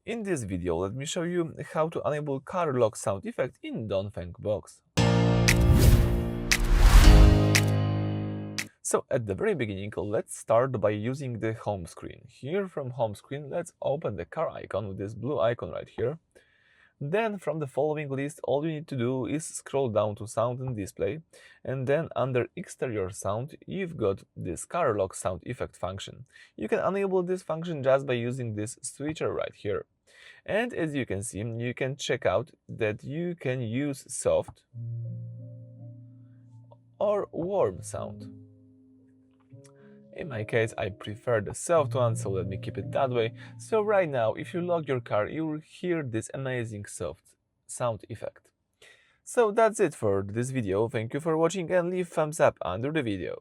In this video, let me show you how to enable car lock sound effect in Dongfeng Box. So at the very beginning, let's start by using the home screen. Here from home screen, let's open the car icon with this blue icon right here. Then from the following list, all you need to do is scroll down to sound and display, and then under exterior sound, you've got this car lock sound effect function. You can enable this function just by using this switcher right here. And as you can see, you can check out that you can use soft or warm sound. In my case, I prefer the soft one, so let me keep it that way. So right now, if you lock your car, you will hear this amazing soft sound effect. So that's it for this video. Thank you for watching and leave thumbs up under the video.